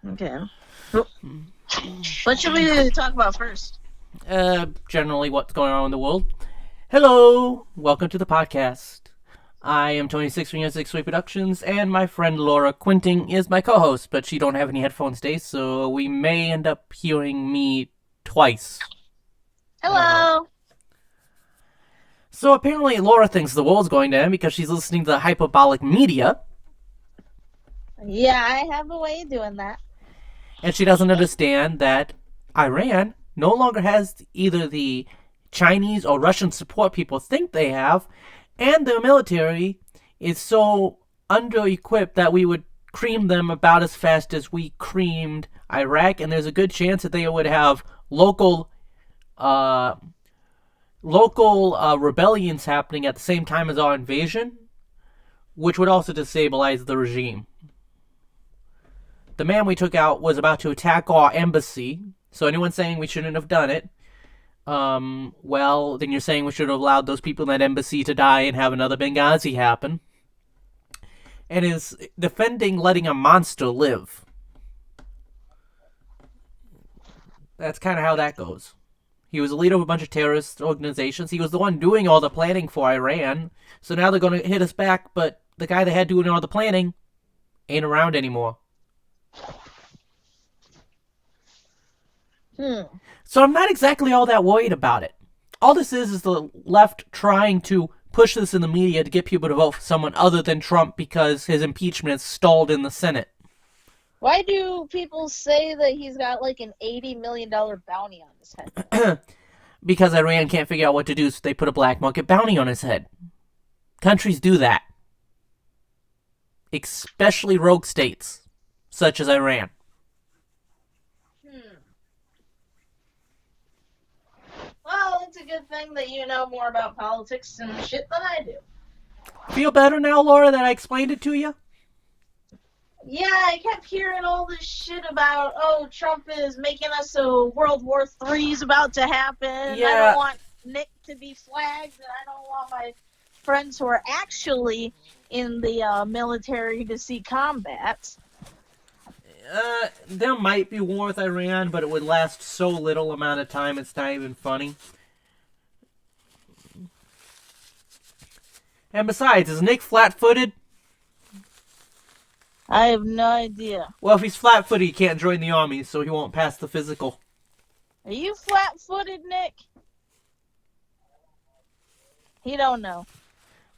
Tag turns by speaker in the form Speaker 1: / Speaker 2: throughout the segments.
Speaker 1: Okay. What should we talk about first?
Speaker 2: Generally what's going on in the world. Hello, welcome to the podcast. I am 26 from Six Way Productions, and my friend Laura Quinting is my co-host, but she don't have any headphones today, so we may end up hearing me twice. I don't know.
Speaker 1: Hello.
Speaker 2: So apparently Laura thinks the world's going to end because she's listening to the hyperbolic media,
Speaker 1: Yeah, I have a way of doing that.
Speaker 2: and she doesn't understand that Iran no longer has either the Chinese or Russian support people think they have, and their military is so under-equipped that we would cream them about as fast as we creamed Iraq, and there's a good chance that they would have uh, local rebellions happening at the same time as our invasion, which would also destabilize the regime. The man we took out was about to attack our embassy, so anyone saying we shouldn't have done it, well, then you're saying we should have allowed those people in that embassy to die and have another Benghazi happen. And is defending letting a monster live. That's kind of how that goes. He was the leader of a bunch of terrorist organizations. He was the one doing all the planning for Iran. So now they're going to hit us back, but the guy they had doing all the planning ain't around anymore. So I'm not exactly all that worried about it. All this is the left trying to push this in the media to get people to vote for someone other than Trump because his impeachment is stalled in the Senate.
Speaker 1: Why do people say that he's got like an $80 million bounty on his head?
Speaker 2: Because Iran can't figure out what to do, so they put a black market bounty on his head. Countries do that. Especially rogue states, such as Iran.
Speaker 1: Well, it's a good thing that you know more about politics and shit than I do.
Speaker 2: Feel better now, Laura, that I explained it to you?
Speaker 1: Yeah, I kept hearing all this shit about, oh, Trump is making us so World War III is about to happen.
Speaker 2: Yeah.
Speaker 1: I don't want Nick to be flagged, and I don't want my friends who are actually in the military to see combat.
Speaker 2: There might be war with Iran, but it would last so little amount of time, it's not even funny. And besides, is Nick flat-footed?
Speaker 1: I have no idea.
Speaker 2: Well, if he's flat-footed, he can't join the army, so he won't pass the physical.
Speaker 1: Are you flat-footed, Nick? He don't know.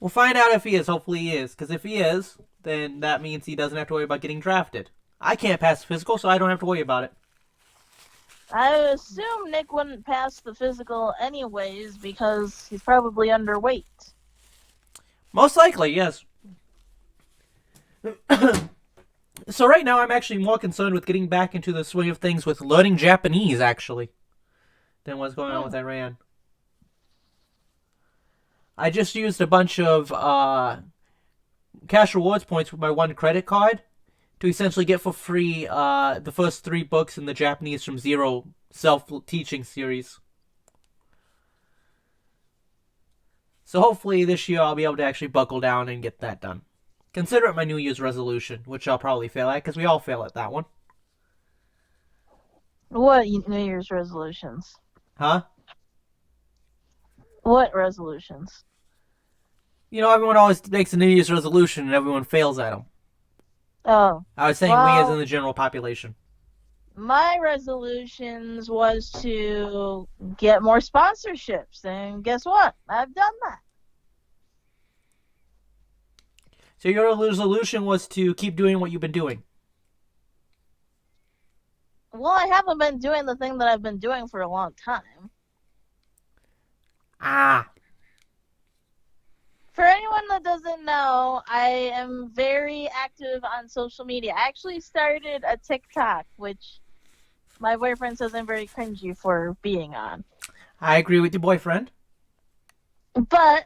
Speaker 2: We'll find out if he is. Hopefully he is. Because if he is, then that means he doesn't have to worry about getting drafted. I can't pass the physical, so I don't have to worry about it.
Speaker 1: I assume Nick wouldn't pass the physical anyways because he's probably underweight.
Speaker 2: Most likely, yes. So right now, I'm actually more concerned with getting back into the swing of things with learning Japanese, actually, than what's going on with Iran. I just used a bunch of cash rewards points with my one credit card to essentially get for free the first 3 books in the Japanese from Zero self-teaching series. So hopefully this year I'll be able to actually buckle down and get that done. Consider it my New Year's resolution, which I'll probably fail at, because we all fail at that one.
Speaker 1: What New Year's resolutions?
Speaker 2: Huh?
Speaker 1: What resolutions?
Speaker 2: You know, everyone always makes a New Year's resolution and everyone fails at them.
Speaker 1: Oh.
Speaker 2: I was saying we as in the general population.
Speaker 1: My resolutions was to get more sponsorships, and guess what? I've done that.
Speaker 2: So your resolution was to keep doing what you've been doing.
Speaker 1: Well, I haven't been doing the thing that I've been doing for a long time.
Speaker 2: Ah.
Speaker 1: For anyone that doesn't know, I am very active on social media. I actually started a TikTok, which my boyfriend says I'm very cringy for being on.
Speaker 2: I agree with your boyfriend.
Speaker 1: But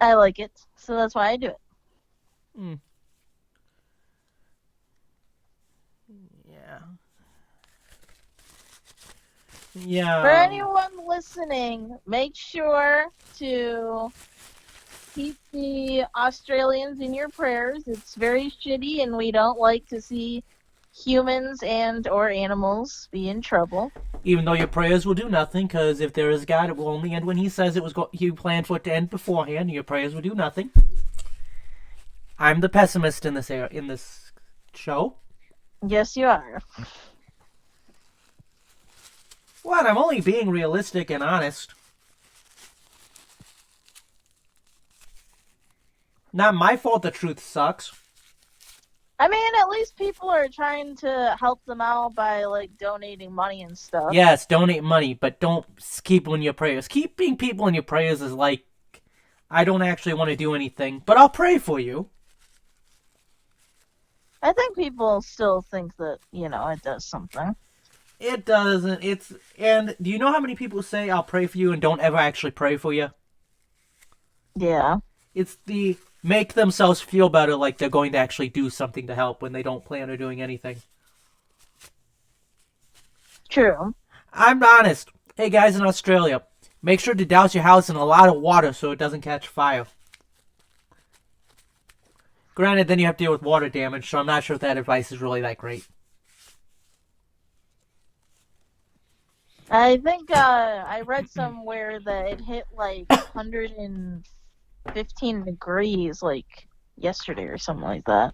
Speaker 1: I like it, so that's why I do it.
Speaker 2: Yeah. Yeah.
Speaker 1: For anyone listening, make sure to keep the Australians in your prayers. It's very shitty, and we don't like to see humans and or animals be in trouble.
Speaker 2: Even though your prayers will do nothing, because if there is God, it will only end when He says He planned for it to end beforehand. And your prayers will do nothing. I'm the pessimist in this show.
Speaker 1: Yes, you are.
Speaker 2: What? I'm only being realistic and honest. Not my fault the truth sucks.
Speaker 1: I mean, at least people are trying to help them out by like donating money and stuff.
Speaker 2: Yes, donate money, but don't keep in your prayers. Keeping people in your prayers is like, I don't actually want to do anything, but I'll pray for you.
Speaker 1: I think people still think that, it does something.
Speaker 2: It doesn't. And do you know how many people say I'll pray for you and don't ever actually pray for you?
Speaker 1: Yeah.
Speaker 2: It's the make themselves feel better like they're going to actually do something to help when they don't plan on doing anything.
Speaker 1: True.
Speaker 2: I'm honest. Hey guys in Australia, make sure to douse your house in a lot of water so it doesn't catch fire. Granted, then you have to deal with water damage, so I'm not sure if that advice is really that great.
Speaker 1: I think I read somewhere that it hit like 115 degrees like yesterday or something like that.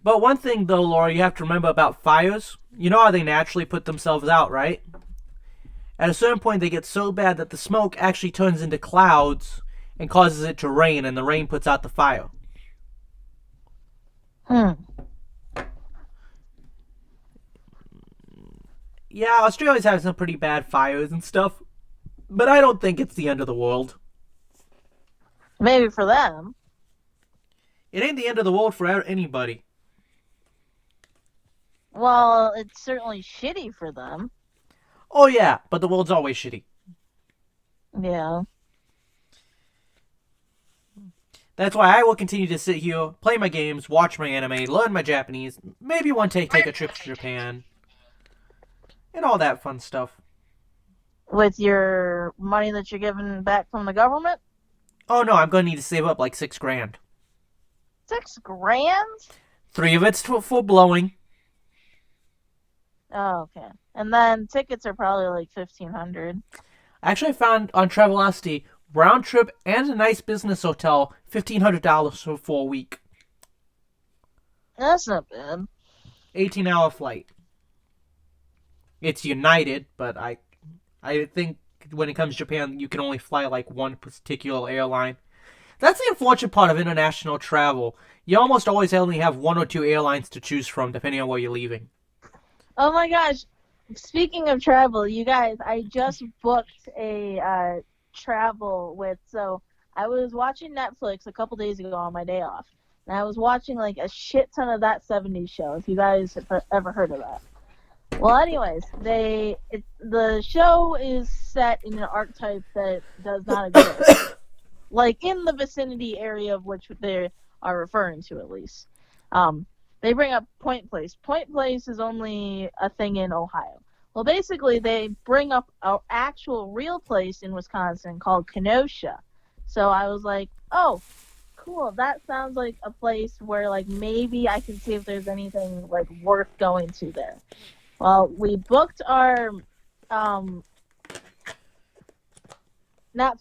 Speaker 2: But one thing, though, Laura, you have to remember about fires. You know how they naturally put themselves out, right? At a certain point, they get so bad that the smoke actually turns into clouds and causes it to rain, and the rain puts out the fire.
Speaker 1: Hmm.
Speaker 2: Yeah, Australia's having some pretty bad fires and stuff, but I don't think it's the end of the world.
Speaker 1: Maybe for them.
Speaker 2: It ain't the end of the world for anybody.
Speaker 1: Well, it's certainly shitty for them.
Speaker 2: Oh yeah, but the world's always shitty.
Speaker 1: Yeah.
Speaker 2: That's why I will continue to sit here, play my games, watch my anime, learn my Japanese, maybe one day take a trip to Japan, and all that fun stuff.
Speaker 1: With your money that you're giving back from the government?
Speaker 2: Oh no, I'm going to need to save up like $6,000.
Speaker 1: 6 grand?
Speaker 2: 3 of it's for blowing.
Speaker 1: Oh, okay. And then tickets are probably like 1,500.
Speaker 2: Actually, I found on Travelocity, round trip and a nice business hotel, $1,500 for a week.
Speaker 1: That's not bad.
Speaker 2: 18-hour flight. It's United, but I think when it comes to Japan, you can only fly like one particular airline. That's the unfortunate part of international travel. You almost always only have one or two airlines to choose from, depending on where you're leaving.
Speaker 1: Oh my gosh. Speaking of travel, you guys, I just booked a travel with, so I was watching Netflix a couple days ago on my day off. And I was watching like a shit ton of That 70s Show, if you guys have ever heard of that. Well, anyways, the show is set in an archetype that does not exist. Like in the vicinity area of which they are referring to, at least. They bring up Point Place. Point Place is only a thing in Ohio. Well, basically, they bring up an actual real place in Wisconsin called Kenosha. So I was like, oh, cool. That sounds like a place where, like, maybe I can see if there's anything, like, worth going to there. Well, we booked our, not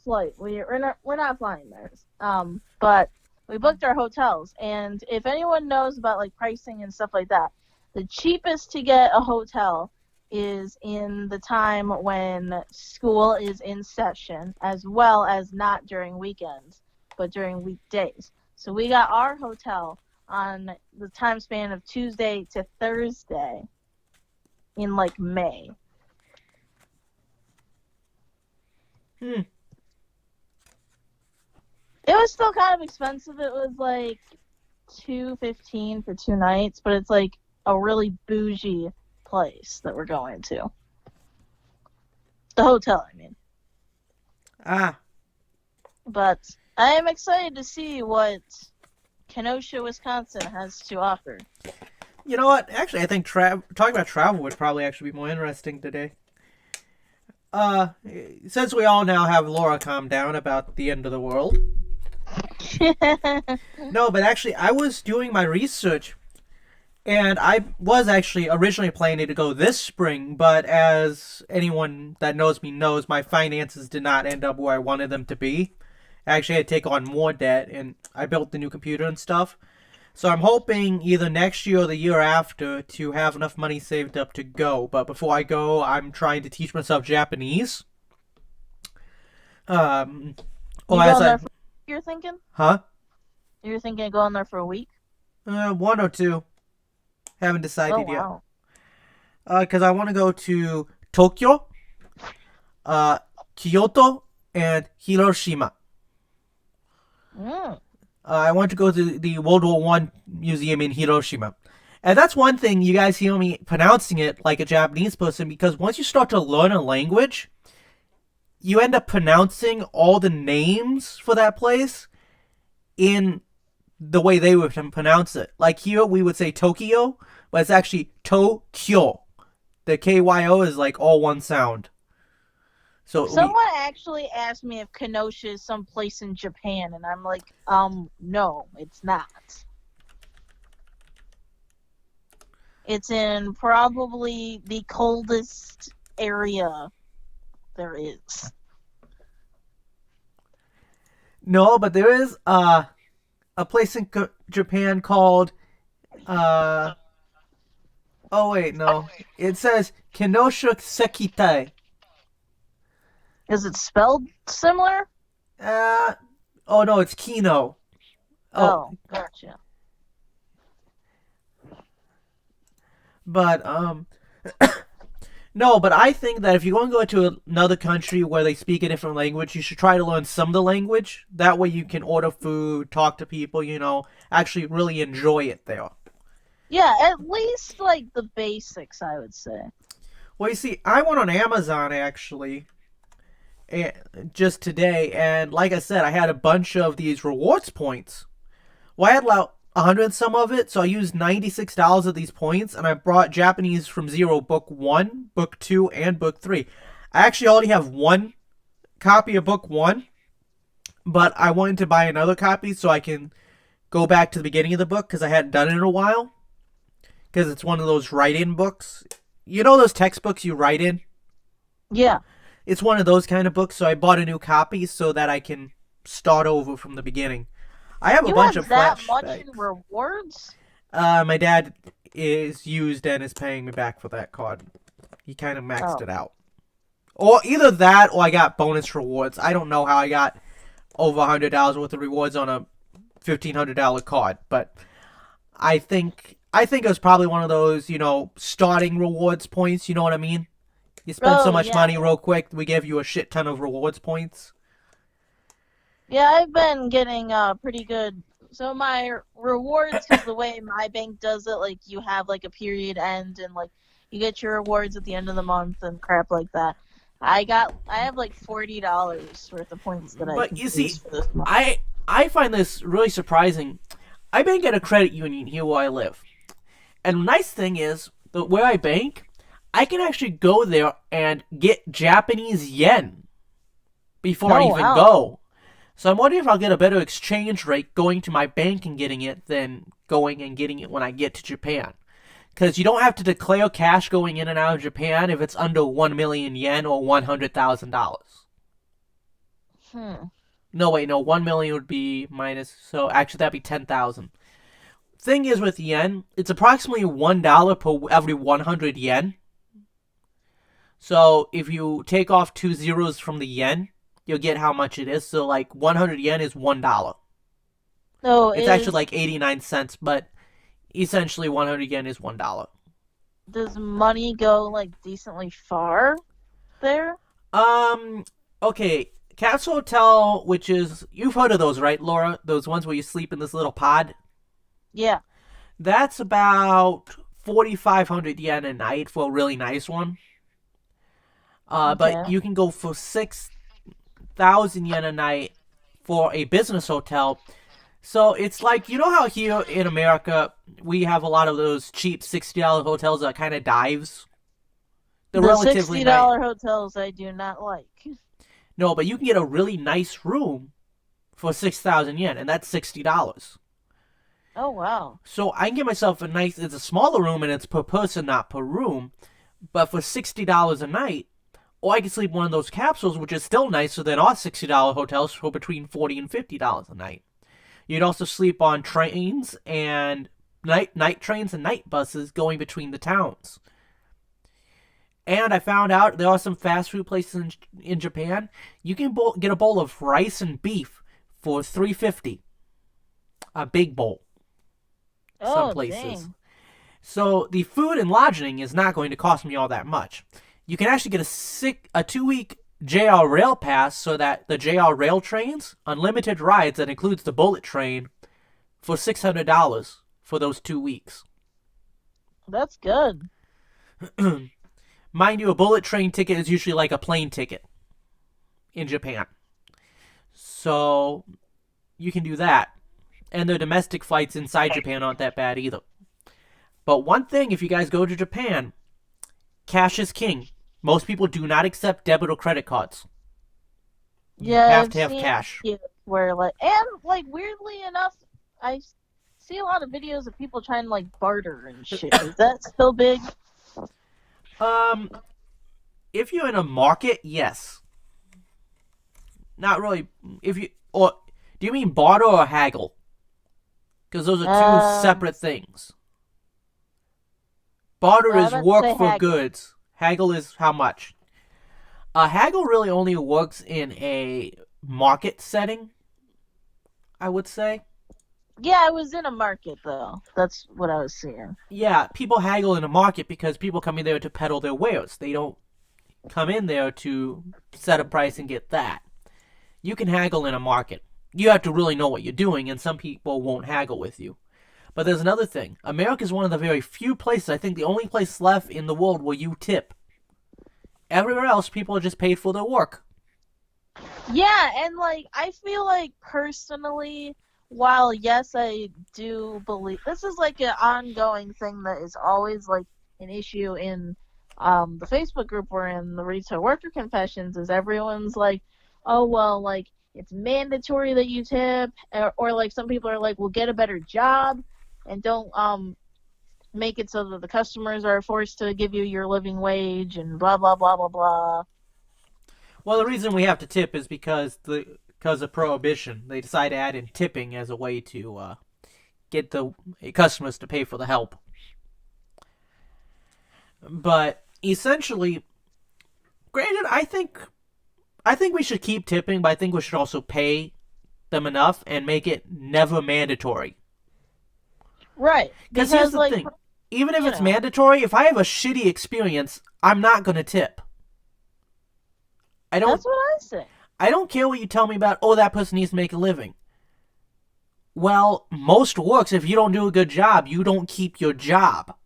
Speaker 1: flight. We're not flying there. But we booked our hotels, and if anyone knows about like pricing and stuff like that, the cheapest to get a hotel is in the time when school is in session, as well as not during weekends, but during weekdays. So we got our hotel on the time span of Tuesday to Thursday in like May. It was still kind of expensive. It was like $215 for 2 nights, but it's like a really bougie place that we're going to. The hotel, I mean.
Speaker 2: Ah.
Speaker 1: But I am excited to see what Kenosha, Wisconsin has to offer.
Speaker 2: You know what? Actually, I think talking about travel would probably actually be more interesting today. Since we all now have Laura calm down about the end of the world. No, but actually, I was doing my research, And I was actually originally planning to go this spring, but as anyone that knows me knows, my finances did not end up where I wanted them to be. I actually had to take on more debt, and I built the new computer and stuff. So I'm hoping either next year or the year after to have enough money saved up to go. But before I go, I'm trying to teach myself Japanese. Um,
Speaker 1: You
Speaker 2: or as
Speaker 1: going
Speaker 2: I,
Speaker 1: there for? You're thinking?
Speaker 2: huh?
Speaker 1: You're thinking of going there for a week?
Speaker 2: One or two. Haven't
Speaker 1: Oh
Speaker 2: decided yet.
Speaker 1: wow.
Speaker 2: Because I want to go to Tokyo, uh, Kyoto, and Hiroshima.
Speaker 1: Mm.
Speaker 2: I want to go to the World War One museum in Hiroshima. And that's one thing you guys hear me pronouncing it like a Japanese person because once you start to learn a language, you end up pronouncing all the names for that place in the way they would pronounce it. Like here, we would say Tokyo, but it's actually Tokyo. The KYO is like all one sound. So we
Speaker 1: Someone actually asked me if Kenosha is someplace in Japan, and I'm like, no, it's not. It's in probably the coldest area there is.
Speaker 2: no, but there is a place in Japan called uh oh wait, no. It says Kenosha Sekitai.
Speaker 1: Is it spelled similar?
Speaker 2: Uh oh no, it's Kino. Oh,
Speaker 1: Oh, gotcha.
Speaker 2: but no, but I think that if you're going to go to another country where they speak a different language, you should try to learn some of the language. That way you can order food, talk to people, actually really enjoy it there.
Speaker 1: Yeah, at least like the basics, I would say.
Speaker 2: Well, you see, I went on Amazon actually just today, and like I said, I had a bunch of these rewards points. Well, I had like 100 and some of it, so I used $96 of these points, and I brought Japanese from Zero Book 1, Book 2, and Book 3. I actually already have one copy of Book 1, but I wanted to buy another copy so I can go back to the beginning of the book because I hadn't done it in a while. Because it's one of those write in books. You know those textbooks you write in?
Speaker 1: Yeah.
Speaker 2: It's one of those kind of books, so I bought a new copy so that I can start over from the beginning. I have a
Speaker 1: You
Speaker 2: bunch
Speaker 1: have
Speaker 2: of
Speaker 1: that much in
Speaker 2: flashbacks.
Speaker 1: rewards?
Speaker 2: My dad is used and is paying me back for that card. He kind of maxed
Speaker 1: Oh.
Speaker 2: it out. Or either that or I got bonus rewards. I don't know how I got over $100 worth of rewards on a $1,500 card, but I think it was probably one of those, starting rewards points, you know what I mean? You spend so
Speaker 1: Oh,
Speaker 2: much
Speaker 1: yeah.
Speaker 2: money real quick, we give you a shit ton of rewards points.
Speaker 1: Yeah, I've been getting pretty good. So my rewards, because the way my bank does it, like you have like a period end and like you get your rewards at the end of the month and crap like that. I have like $40 worth of points that I
Speaker 2: But
Speaker 1: can
Speaker 2: you
Speaker 1: use
Speaker 2: see,
Speaker 1: for this month.
Speaker 2: I find this really surprising. I bank at a credit union here where I live. And the nice thing is, that where I bank, I can actually go there and get Japanese yen before I
Speaker 1: Oh
Speaker 2: even
Speaker 1: wow.
Speaker 2: go. So I'm wondering if I'll get a better exchange rate going to my bank and getting it than going and getting it when I get to Japan. Because you don't have to declare cash going in and out of Japan if it's under 1 million yen or $100,000.
Speaker 1: Hmm.
Speaker 2: No, wait, no, 1 million would be minus, so actually that'd be 10,000. Thing is with yen, it's approximately $1 per every 100 yen. So if you take off two zeros from the yen, you'll get how much it is. So like 100 yen is $1.
Speaker 1: So
Speaker 2: It's actually
Speaker 1: is
Speaker 2: like 89 cents, but essentially 100 yen is $1.
Speaker 1: does money go like decently far there?
Speaker 2: Um, okay. Castle Hotel, which is, you've heard of those, right, Laura? Those ones where you sleep in this little pod?
Speaker 1: Yeah.
Speaker 2: That's about 4,500 yen a night for a really nice one. But
Speaker 1: Okay.
Speaker 2: you can go for 6,000 yen a night for a business hotel. So it's like, you know how here in America we have a lot of those cheap $60 hotels that are kind of dives? They're
Speaker 1: The
Speaker 2: relatively nice.
Speaker 1: $60 hotels I do not like.
Speaker 2: No, but you can get a really nice room for 6,000 yen, and that's $60.
Speaker 1: Oh wow.
Speaker 2: So I can get myself a nice. It's a smaller room and it's per person, not per room. But for $60 a night, or I can sleep in one of those capsules, which is still nicer than our $60 hotels for between $40 and $50 a night. You'd also sleep on trains and night trains and night buses going between the towns. And I found out there are some fast food places in Japan. You can get a bowl of rice and beef for $3.50, a big bowl. Some
Speaker 1: Oh
Speaker 2: places.
Speaker 1: dang.
Speaker 2: So the food and lodging is not going to cost me all that much. You can actually get a 2 week JR Rail pass, so that the JR Rail trains, unlimited rides that includes the bullet train, for $600 for those 2 weeks.
Speaker 1: That's good.
Speaker 2: Mind you, a bullet train ticket is usually like a plane ticket in Japan. So you can do that. And the domestic flights inside Japan aren't that bad either. But one thing, if you guys go to Japan, cash is king. Most people do not accept debit or credit cards. You
Speaker 1: Yeah,
Speaker 2: have
Speaker 1: I've
Speaker 2: to have
Speaker 1: seen
Speaker 2: cash.
Speaker 1: videos where like, and like weirdly enough, I see a lot of videos of people trying to like barter and shit. Is that still big?
Speaker 2: Um, if you're in a market, yes. Not really. If you or do you mean barter or haggle? Because those are two
Speaker 1: Uh,
Speaker 2: separate things. Barter
Speaker 1: I'm
Speaker 2: is
Speaker 1: about to
Speaker 2: work
Speaker 1: say
Speaker 2: for
Speaker 1: haggle.
Speaker 2: goods. Haggle is how much. Haggle really only works in a market setting, I would say.
Speaker 1: Yeah, I was in a market though. That's what I was seeing.
Speaker 2: Yeah, people haggle in a market because people come in there to peddle their wares. They don't come in there to set a price and get that. You can haggle in a market. You have to really know what you're doing, and some people won't haggle with you. But there's another thing. America is one of the very few places, I think the only place left in the world where you tip. Everywhere else, people are just paid for their work.
Speaker 1: Yeah, and like I feel like personally, while yes, I do believe this is like an ongoing thing that is always like an issue in the Facebook group we're in, the retail worker confessions, is everyone's like, oh well, like it's mandatory that you tip, or like some people are like, well, get a better job and don't make it so that the customers are forced to give you your living wage and blah blah blah blah blah.
Speaker 2: Well, the reason we have to tip is because of prohibition. They decided to add in tipping as a way to get the customers to pay for the help. But essentially, granted, I think we should keep tipping, but I think we should also pay them enough and make it never mandatory.
Speaker 1: Right,
Speaker 2: Because here's
Speaker 1: because
Speaker 2: the
Speaker 1: like
Speaker 2: thing: even if
Speaker 1: you
Speaker 2: it's
Speaker 1: know.
Speaker 2: mandatory, if I have a shitty experience, I'm not gonna tip. I don't.
Speaker 1: That's what I say.
Speaker 2: I don't care what you tell me about. Oh, that person needs to make a living. Well, most works, if you don't do a good job, you don't keep your job.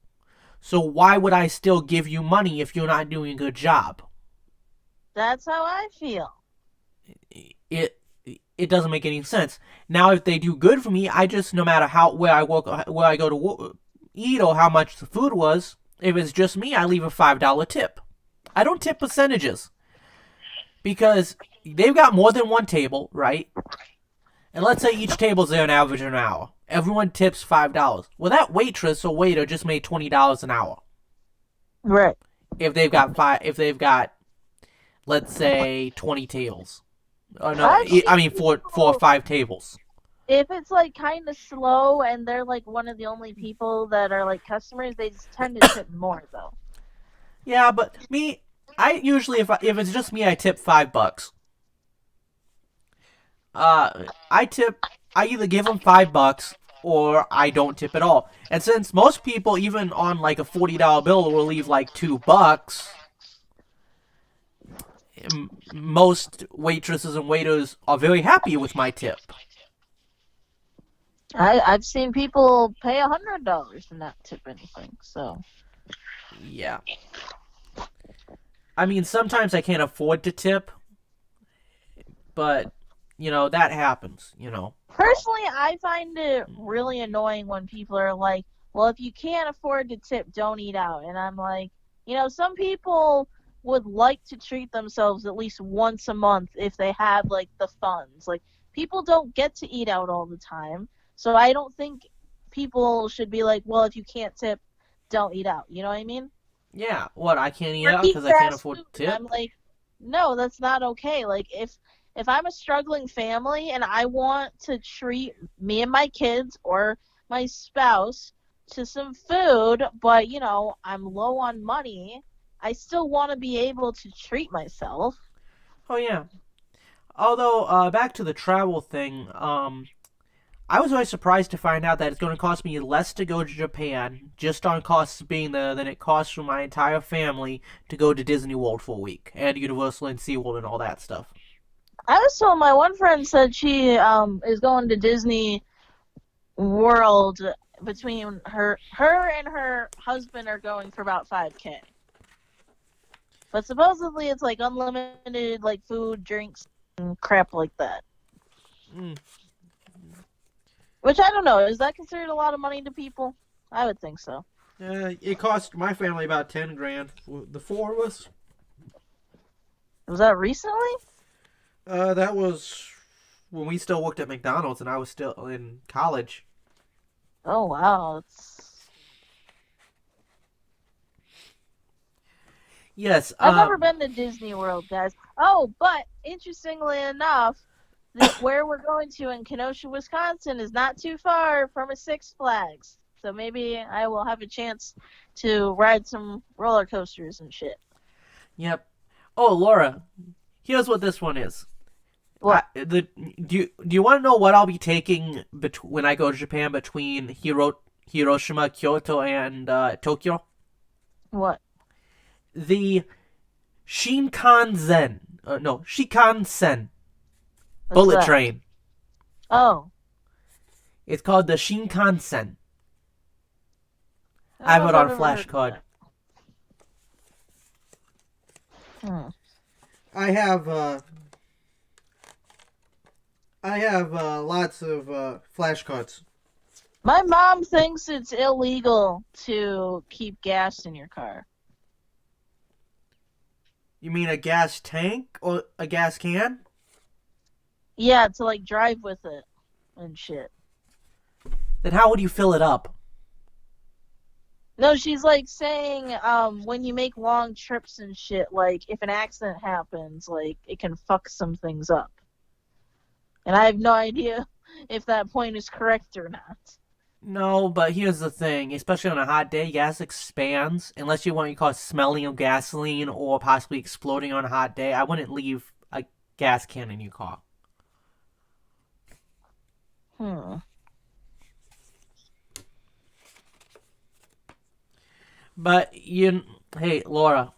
Speaker 2: So why would I still give you money if you're not doing a good job?
Speaker 1: That's how I feel.
Speaker 2: It it doesn't make any sense. Now, if they do good for me, I just, no matter how where I work, where I go to eat, or how much the food was, if it's just me, I leave a $5 tip. I don't tip percentages because they've got more than one table, right? And let's say each table's there an average of an hour. Everyone tips $5. Well, that waitress or waiter just made $20 an hour.
Speaker 1: Right.
Speaker 2: If they've got, let's say, 20 tables. Oh no,
Speaker 1: I've seen
Speaker 2: I mean four or
Speaker 1: people,
Speaker 2: five tables.
Speaker 1: if it's like kind of slow and they're like one of the only people that are like customers, they just tend to tip more though.
Speaker 2: Yeah, but me, I usually if it's just me, I tip $5. I tip. I either give them $5 or I don't tip at all. And since most people, even on like a $40 bill, will leave like $2, most waitresses and waiters are very happy with my tip.
Speaker 1: I've seen people pay $100 and not tip anything. So
Speaker 2: Yeah. I mean, sometimes I can't afford to tip, but that happens.
Speaker 1: personally, I find it really annoying when people are like, "Well, if you can't afford to tip, don't eat out." And I'm like, some people would like to treat themselves at least once a month if they have like the funds. Like people don't get to eat out all the time, so I don't think people should be like, well, if you can't tip, don't eat out. You know what I mean?
Speaker 2: Yeah, what, I can't eat
Speaker 1: Or
Speaker 2: out
Speaker 1: eat
Speaker 2: because I can't
Speaker 1: fast
Speaker 2: afford
Speaker 1: food.
Speaker 2: to
Speaker 1: And I'm
Speaker 2: tip?
Speaker 1: like, no, that's not okay. Like if I'm a struggling family and I want to treat me and my kids or my spouse to some food, but I'm low on money, I still want to be able to treat myself.
Speaker 2: Oh, yeah. Although, back to the travel thing, I was always surprised to find out that it's going to cost me less to go to Japan, just on costs being there, than it costs for my entire family to go to Disney World for a week, and Universal and SeaWorld and all that stuff.
Speaker 1: I was told my one friend said she is going to Disney World between her and her husband are going for about 5K. But supposedly it's like unlimited like food, drinks, and crap like that.
Speaker 2: Mm.
Speaker 1: Which I don't know. Is that considered a lot of money to people? I would think so.
Speaker 2: It cost my family about 10 grand, the four of us.
Speaker 1: Was that recently?
Speaker 2: That was when we still worked at McDonald's and I was still in college.
Speaker 1: Oh wow,
Speaker 2: Yes,
Speaker 1: I've never been to Disney World, guys. Oh, but interestingly enough, where we're going to in Kenosha, Wisconsin, is not too far from a Six Flags. So maybe I will have a chance to ride some roller coasters and shit.
Speaker 2: yep. Oh, Laura, here's what this one is.
Speaker 1: What?
Speaker 2: Do you want to know what I'll be taking when I go to Japan between Hiroshima, Kyoto, and Tokyo?
Speaker 1: What?
Speaker 2: The Shinkansen, no, Shikansen
Speaker 1: What's
Speaker 2: bullet
Speaker 1: that?
Speaker 2: train.
Speaker 1: Oh,
Speaker 2: It's called the Shinkansen.
Speaker 1: I
Speaker 2: I
Speaker 1: don't
Speaker 2: have
Speaker 1: know
Speaker 2: it
Speaker 1: if
Speaker 2: on
Speaker 1: I've
Speaker 2: a
Speaker 1: ever heard of
Speaker 2: flashcard.
Speaker 1: that. Hmm.
Speaker 2: I have lots of flashcards.
Speaker 1: My mom thinks it's illegal to keep gas in your car.
Speaker 2: You mean a gas tank or a gas can?
Speaker 1: Yeah, to like drive with it and shit.
Speaker 2: Then how would you fill it up?
Speaker 1: No, she's like saying, when you make long trips and shit, like if an accident happens, like it can fuck some things up. And I have no idea if that point is correct or not.
Speaker 2: No, but here's the thing. Especially on a hot day, gas expands. Unless you want what you call smelling of gasoline or possibly exploding on a hot day, I wouldn't leave a gas can in your car.
Speaker 1: Hmm.
Speaker 2: But hey, Laura.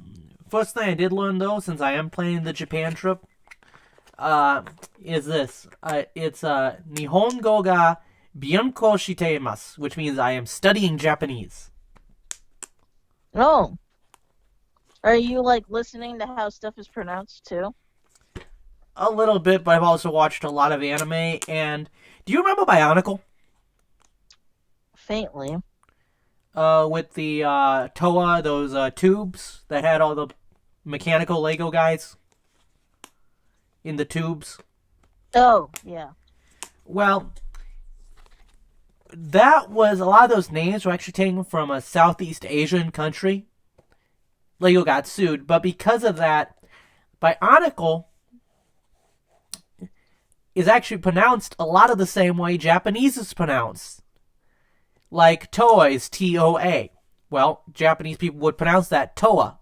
Speaker 2: First thing I did learn though, since I am planning the Japan trip, uh, is this. It's Nihongo ga byanko shiteimasu, which means I am studying Japanese.
Speaker 1: Oh, are you like listening to how stuff is pronounced too?
Speaker 2: A little bit, but I've also watched a lot of anime. And do you remember Bionicle?
Speaker 1: Faintly.
Speaker 2: With the Toa, those tubes that had all the mechanical Lego guys in the tubes.
Speaker 1: Oh, yeah.
Speaker 2: Well, that was a lot of those names were actually taken from a Southeast Asian country. Lego got sued, but because of that, Bionicle is actually pronounced a lot of the same way Japanese is pronounced. Like toys, Toa. Well, Japanese people would pronounce that Toa.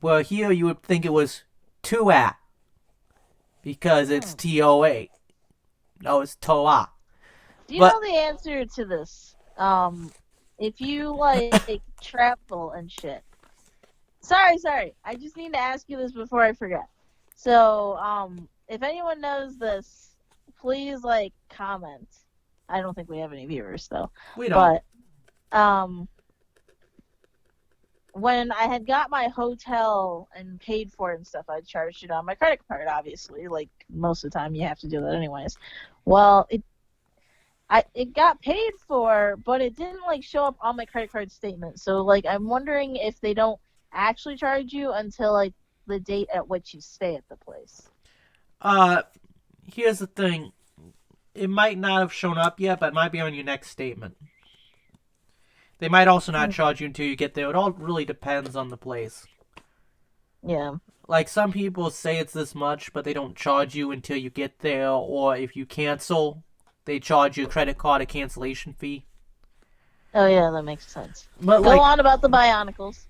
Speaker 2: Well, here you would think it was Tua because it's
Speaker 1: Hmm.
Speaker 2: Toa. No, it's Toa.
Speaker 1: Do you
Speaker 2: But
Speaker 1: know the answer to this? If you like travel and shit. Sorry. I just need to ask you this before I forget. So, if anyone knows this, please like comment. I don't think we have any viewers though.
Speaker 2: we don't.
Speaker 1: But um when I had got my hotel and paid for it and stuff, I charged it on my credit card, obviously. Like most of the time you have to do that anyways. Well, it got paid for, but it didn't like show up on my credit card statement. So like I'm wondering if they don't actually charge you until like the date at which you stay at the place.
Speaker 2: Uh, Here's the thing. It might not have shown up yet, but it might be on your next statement. They might also not
Speaker 1: Hmm.
Speaker 2: charge you until you get there. It all really depends on the place.
Speaker 1: Yeah.
Speaker 2: Like, some people say it's this much, but they don't charge you until you get there, or if you cancel, they charge you a credit card a cancellation fee.
Speaker 1: Oh yeah, that makes sense.
Speaker 2: But
Speaker 1: Go
Speaker 2: like,
Speaker 1: on about the Bionicles.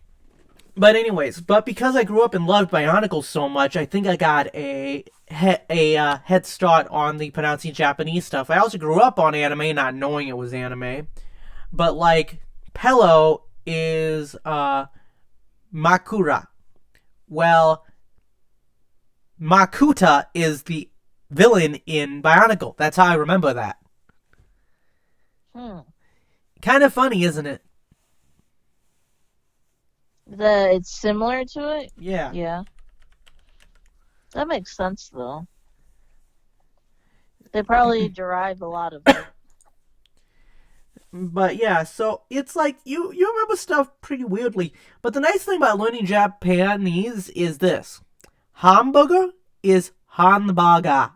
Speaker 2: but anyways, but because I grew up and loved Bionicles so much, I think I got a head start on the pronouncing Japanese stuff. I also grew up on anime, not knowing it was anime. But like, Pello is Makura. Well, Makuta is the villain in Bionicle. That's how I remember that.
Speaker 1: Hmm.
Speaker 2: Kind of funny, isn't it?
Speaker 1: It's similar to it.
Speaker 2: Yeah.
Speaker 1: Yeah, that makes sense though. They probably derive a lot of it.
Speaker 2: But yeah, so it's like you remember stuff pretty weirdly. But the nice thing about learning Japanese is this: hamburger is hanbaga,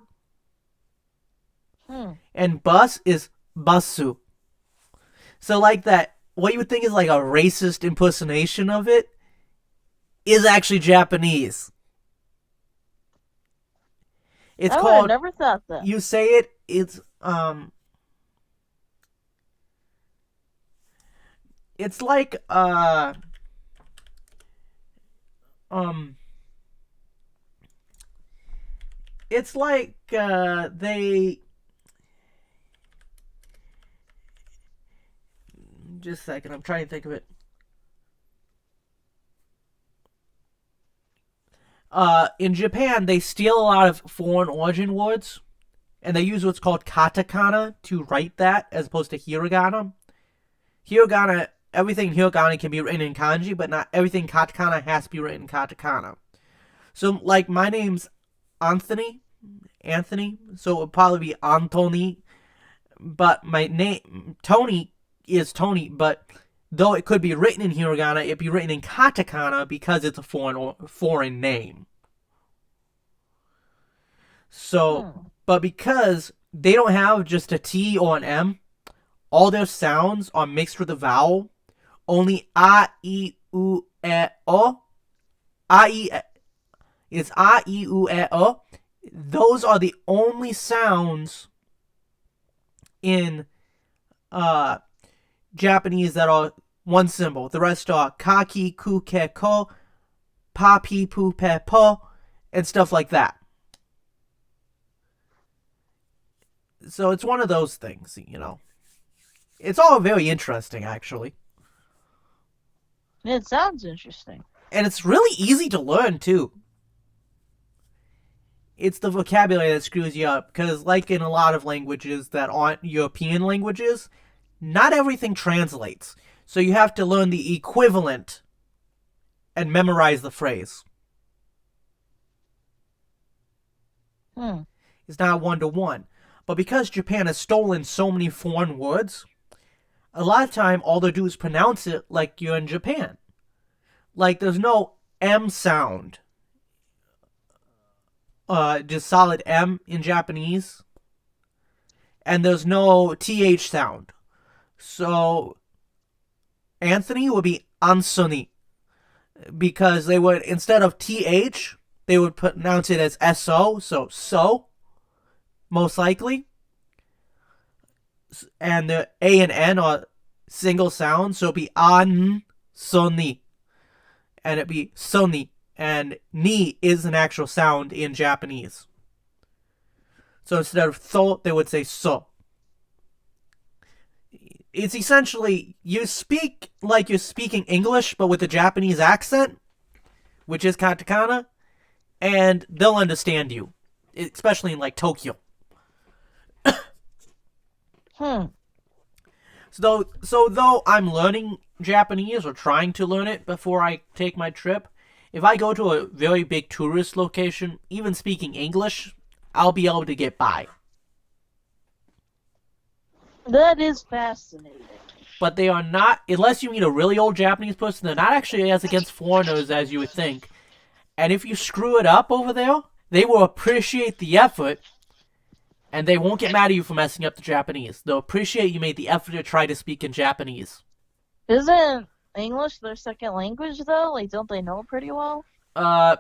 Speaker 1: Hmm.
Speaker 2: and bus is basu. So like that, what you would think is like a racist impersonation of it is actually Japanese. It's
Speaker 1: I would have
Speaker 2: called.
Speaker 1: never thought that.
Speaker 2: You say it. It's like um it's like they just a second, I'm trying to think of it. In Japan they steal a lot of foreign origin words, and they use what's called katakana to write that as opposed to hiragana. Hiragana, everything in hiragana can be written in kanji, but not everything katakana has to be written in katakana. So like, my name's Anthony, so it would probably be Anthony, but my name Tony is Tony, but though it could be written in hiragana, it'd be written in katakana because it's a foreign name. So,
Speaker 1: Hmm.
Speaker 2: but because they don't have just a T or an M, all their sounds are mixed with a vowel. Only a I U E O, a I is a I U E O. Those are the only sounds in uh Japanese that are one symbol. The rest are kaki, ku, ke, ko, pa, pi, pu, pe, po, and stuff like that. So it's one of those things. It's all very interesting, actually.
Speaker 1: It sounds interesting.
Speaker 2: And it's really easy to learn, too. It's the vocabulary that screws you up, because, like in a lot of languages that aren't European languages, not everything translates. So you have to learn the equivalent and memorize the phrase.
Speaker 1: Hmm.
Speaker 2: It's not one to one. But because Japan has stolen so many foreign words, a lot of time all they do is pronounce it like you're in Japan. Like, there's no M sound. Just solid M in Japanese. And there's no TH sound. So Anthony would be Ansoni, because they would, instead of TH, they would pronounce it as SO, so, most likely. And the A and N are single sounds, so it'd be An Soni. And it'd be Soni. And Ni is an actual sound in Japanese. So instead of tho, they would say so. It's essentially, you speak like you're speaking English, but with a Japanese accent, which is katakana, and they'll understand you, especially in like Tokyo.
Speaker 1: Hmm.
Speaker 2: So though I'm learning Japanese or trying to learn it before I take my trip, if I go to a very big tourist location, even speaking English, I'll be able to get by.
Speaker 1: That is fascinating.
Speaker 2: But they are not, unless you meet a really old Japanese person, they're not actually as against foreigners as you would think. And if you screw it up over there, they will appreciate the effort And they won't get mad at you for messing up the Japanese. They'll appreciate you made the effort to try to speak in Japanese.
Speaker 1: Isn't English their second language though? Like, don't they know it pretty well?
Speaker 2: Uh,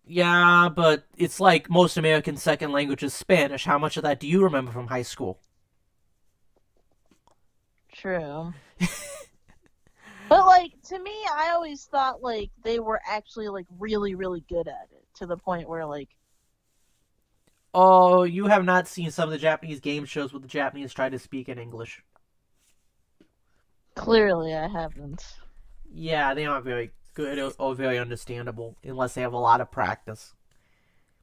Speaker 2: yeah, but it's like most American second language is Spanish. How much of that do you remember from high school?
Speaker 1: True. But like to me, I always thought like they were actually like really, really good at it to the point where like
Speaker 2: Oh, you have not seen some of the Japanese game shows where the Japanese try to speak in English.
Speaker 1: clearly I haven't.
Speaker 2: Yeah, they aren't very good or very understandable unless they have a lot of practice.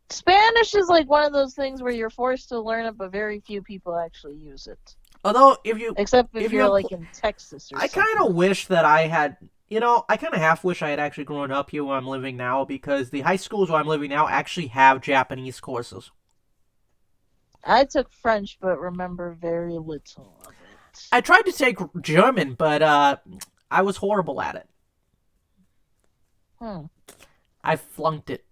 Speaker 1: Spanish is like one of those things where you're forced to learn it, but very few people actually use it.
Speaker 2: Although, if you
Speaker 1: Except if
Speaker 2: if
Speaker 1: you're
Speaker 2: you,
Speaker 1: like in Texas or
Speaker 2: I kind
Speaker 1: something.
Speaker 2: of wish that I had. I kind of half wish I had actually grown up here where I'm living now because the high schools where I'm living now actually have Japanese courses.
Speaker 1: I took French, but remember very little of it.
Speaker 2: I tried to take German, but I was horrible at it.
Speaker 1: Hmm.
Speaker 2: I flunked it.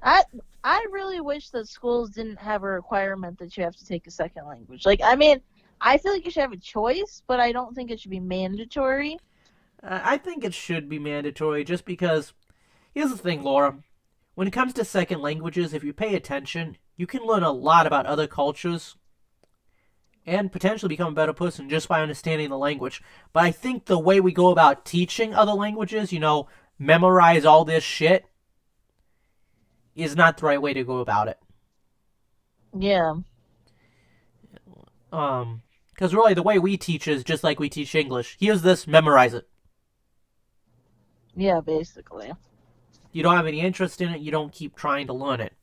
Speaker 1: I I really wish that schools didn't have a requirement that you have to take a second language. Like, I mean, I feel like you should have a choice, but I don't think it should be mandatory.
Speaker 2: I think it should be mandatory just because. Here's the thing, Laura. When it comes to second languages, if you pay attention, you can learn a lot about other cultures and potentially become a better person just by understanding the language. But I think the way we go about teaching other languages, memorize all this shit, is not the right way to go about it.
Speaker 1: Yeah,
Speaker 2: Because really, the way we teach is just like we teach English. Here's this, memorize it.
Speaker 1: yeah, basically.
Speaker 2: You don't have any interest in it, you don't keep trying to learn it.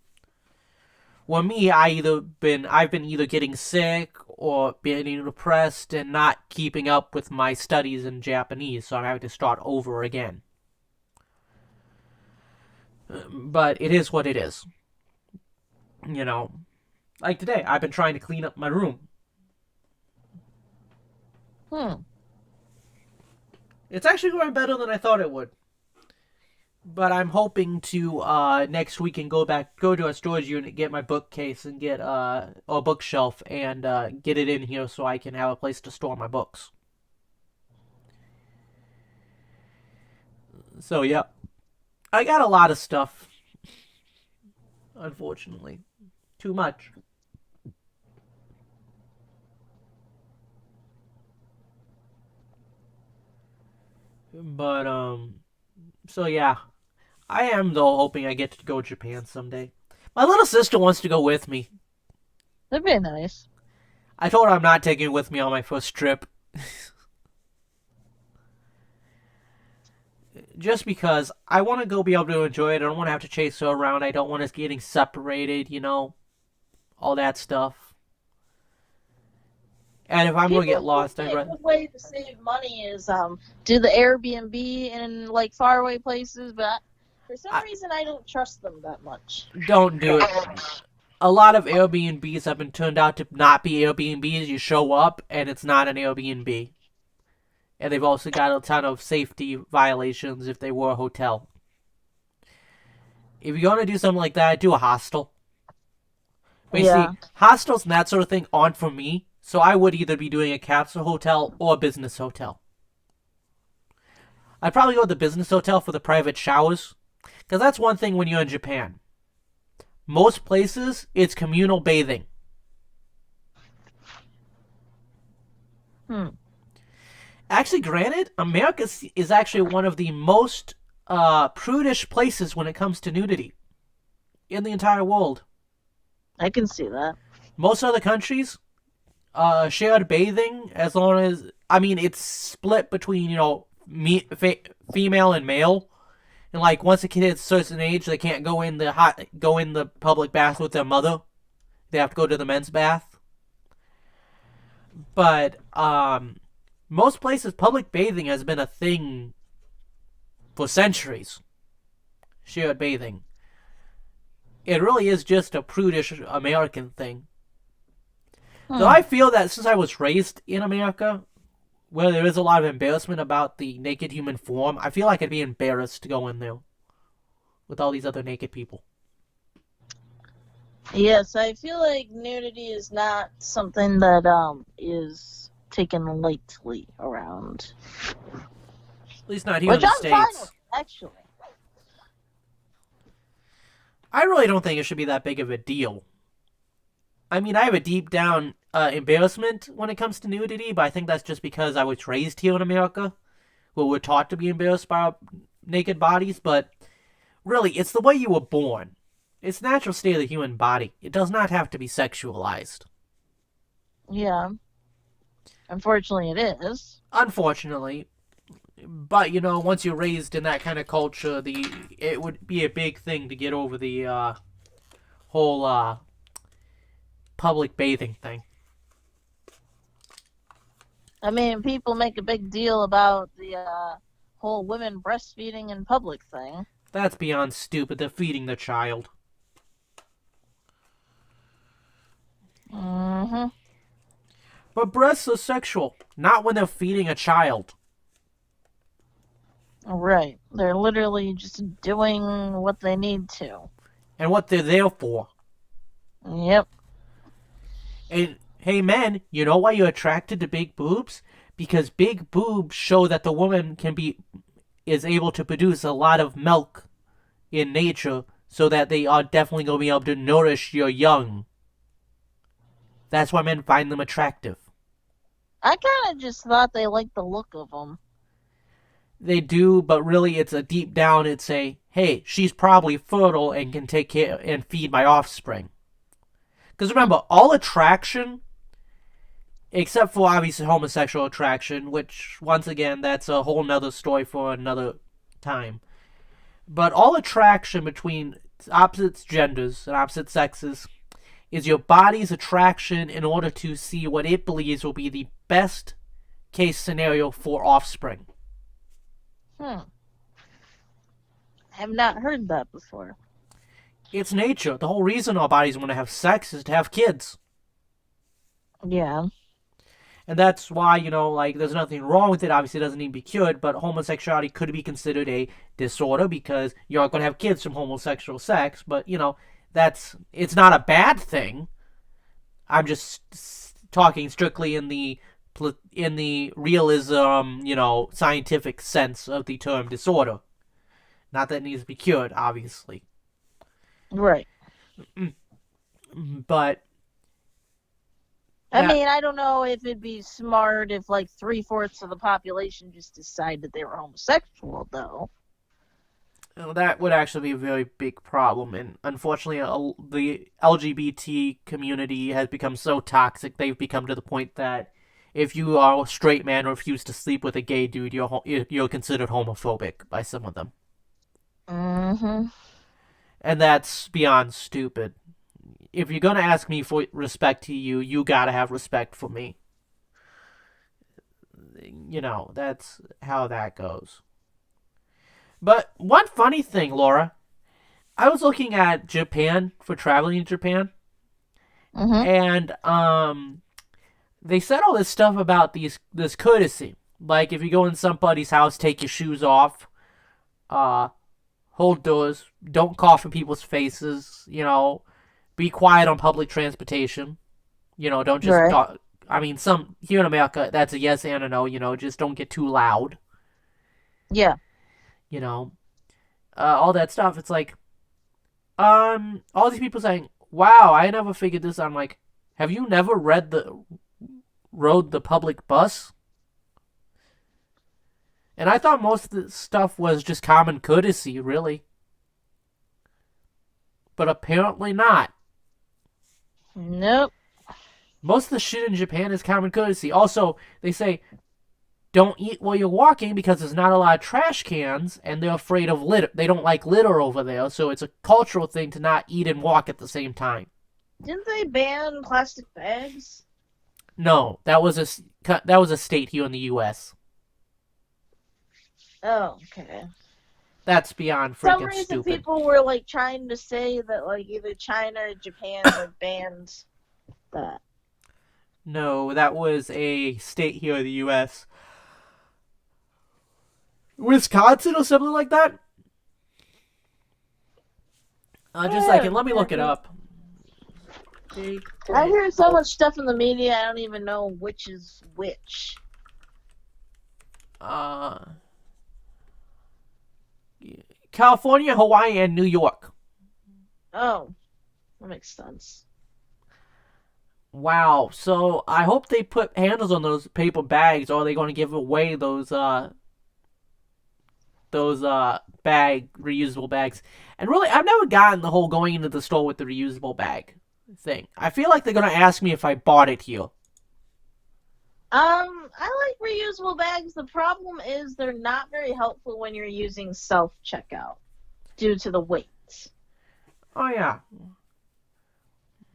Speaker 2: Well, me, I've been either getting sick or being depressed and not keeping up with my studies in Japanese, so I'm having to start over again. But it is what it is. You know, like today, I've been trying to clean up my room.
Speaker 1: Hmm.
Speaker 2: It's actually going better than I thought it would. But I'm hoping to next week and go to a storage unit, get my bookcase and get a bookshelf and get it in here so I can have a place to store my books. So yeah, I got a lot of stuff. Unfortunately, too much. But so yeah, I am though hoping I get to go to Japan someday. My little sister wants to go with me.
Speaker 1: That'd be nice.
Speaker 2: I told her I'm not taking her with me on my first trip. Just because I want to go be able to enjoy it. I don't want to have to chase her around. I don't want us getting separated, all that stuff. And if I'm going to get
Speaker 1: People
Speaker 2: lost,
Speaker 1: think
Speaker 2: I'd
Speaker 1: a
Speaker 2: rather.
Speaker 1: good way to save money is do the Airbnb in like faraway places, but for some
Speaker 2: I,
Speaker 1: reason I don't trust them that much.
Speaker 2: don't do it. A lot of Airbnbs have been turned out to not be Airbnbs. You show up and it's not an Airbnb. And they've also got a ton of safety violations if they were a hotel. If you're going to do something like that, do a hostel. Basically,
Speaker 1: Yeah.
Speaker 2: hostels and that sort of thing aren't for me. So I would either be doing a capsule hotel or a business hotel. I'd probably go to the business hotel for the private showers. Because that's one thing when you're in Japan. Most places, it's communal bathing.
Speaker 1: Hmm.
Speaker 2: Actually, granted, America is actually one of the most prudish places when it comes to nudity in the entire world.
Speaker 1: I can see that.
Speaker 2: Most other countries, shared bathing, as long as it's split between female and male, and like once a kid hits a certain age, they can't go in the public bath with their mother. They have to go to the men's bath. But most places, public bathing has been a thing for centuries. Shared bathing. It really is just a prudish American thing. Though
Speaker 1: Hmm.
Speaker 2: I feel that since I was raised in America, where there is a lot of embarrassment about the naked human form, I feel like I'd be embarrassed to go in there with all these other naked people.
Speaker 1: Yes, I feel like nudity is not something that is taken lightly around,
Speaker 2: At least not here in
Speaker 1: which
Speaker 2: the
Speaker 1: I'm fine with
Speaker 2: States.
Speaker 1: actually.
Speaker 2: I really don't think it should be that big of a deal. I mean, I have a deep down embarrassment when it comes to nudity, but I think that's just because I was raised here in America, where we're taught to be embarrassed by our naked bodies. But really, it's the way you were born. It's the natural state of the human body. It does not have to be sexualized.
Speaker 1: Yeah, unfortunately, it is.
Speaker 2: Unfortunately, but once you're raised in that kind of culture, the it would be a big thing to get over the whole public bathing thing.
Speaker 1: I mean, people make a big deal about the whole women breastfeeding in public thing.
Speaker 2: That's beyond stupid. They're feeding the child.
Speaker 1: Mm-hmm.
Speaker 2: But breasts are sexual, not when they're feeding a child.
Speaker 1: Right. They're literally just doing what they need to.
Speaker 2: And what they're there for.
Speaker 1: Yep.
Speaker 2: And hey, men, you know why you're attracted to big boobs? Because big boobs show that the woman is able to produce a lot of milk in nature, so that they are definitely going to be able to nourish your young. That's why men find them attractive.
Speaker 1: I kind of just thought they liked the look of them.
Speaker 2: They do, but really, it's a deep down. It's a hey, she's probably fertile and can take care and feed my offspring. Because remember, all attraction, except for obviously homosexual attraction, which once again, that's a whole nother story for another time. But all attraction between opposite genders and opposite sexes is your body's attraction in order to see what it believes will be the best case scenario for offspring.
Speaker 1: Hmm. I have not heard that before.
Speaker 2: It's nature. The whole reason our bodies want to have sex is to have kids.
Speaker 1: Yeah.
Speaker 2: And that's why, like, there's nothing wrong with it. Obviously, it doesn't need to be cured, but homosexuality could be considered a disorder because you're not going to have kids from homosexual sex. But, it's not a bad thing. I'm just talking strictly in the realism, scientific sense of the term disorder. Not that it needs to be cured, obviously.
Speaker 1: Right.
Speaker 2: But
Speaker 1: I
Speaker 2: that
Speaker 1: mean, I don't know if it'd be smart if like 3/4 of the population just decided they were homosexual, though.
Speaker 2: that would actually be a very big problem. And unfortunately, the LGBT community has become so toxic. They've become to the point that if you are a straight man or refuse to sleep with a gay dude, you're considered homophobic by some of them.
Speaker 1: Mm-hmm.
Speaker 2: And that's beyond stupid. If you're gonna ask me for respect to you, you gotta have respect for me. That's how that goes. But one funny thing, Laura, I was looking at Japan for traveling to Japan,
Speaker 1: Mm-hmm.
Speaker 2: and they said all this stuff about this courtesy. Like if you go in somebody's house, take your shoes off, uh, hold doors, don't cough in people's faces, be quiet on public transportation. Don't just
Speaker 1: Right.
Speaker 2: talk. I mean, some here in America, that's a yes and a no. Just don't get too loud.
Speaker 1: Yeah.
Speaker 2: You know, all that stuff. It's like, all these people saying, "Wow, I never figured this." I'm like, have you never rode the public bus? And I thought most of the stuff was just common courtesy, really. But apparently not.
Speaker 1: Nope.
Speaker 2: Most of the shit in Japan is common courtesy. Also, they say don't eat while you're walking because there's not a lot of trash cans and they're afraid of litter. They don't like litter over there, so it's a cultural thing to not eat and walk at the same time.
Speaker 1: Didn't they ban plastic bags?
Speaker 2: No, that was a state here in the U.S.
Speaker 1: Oh, okay.
Speaker 2: That's beyond
Speaker 1: For some
Speaker 2: freaking
Speaker 1: reason,
Speaker 2: stupid.
Speaker 1: people were like trying to say that like either China or Japan had banned that.
Speaker 2: No, that was a state here in the U.S. Wisconsin or something like that. Just a second, let me look it up. Big
Speaker 1: I
Speaker 2: Red
Speaker 1: hear so
Speaker 2: Oak.
Speaker 1: much stuff in the media, I don't even know which is which.
Speaker 2: Uh, California, Hawaii, and New York.
Speaker 1: Oh, that makes sense.
Speaker 2: Wow. So I hope they put handles on those paper bags, or are they going to give away those bag reusable bags? And really, I've never gotten the whole going into the store with the reusable bag thing. I feel like they're going to ask me if I bought it here.
Speaker 1: I like reusable bags. The problem is they're not very helpful when you're using self checkout due to the weight.
Speaker 2: Oh yeah.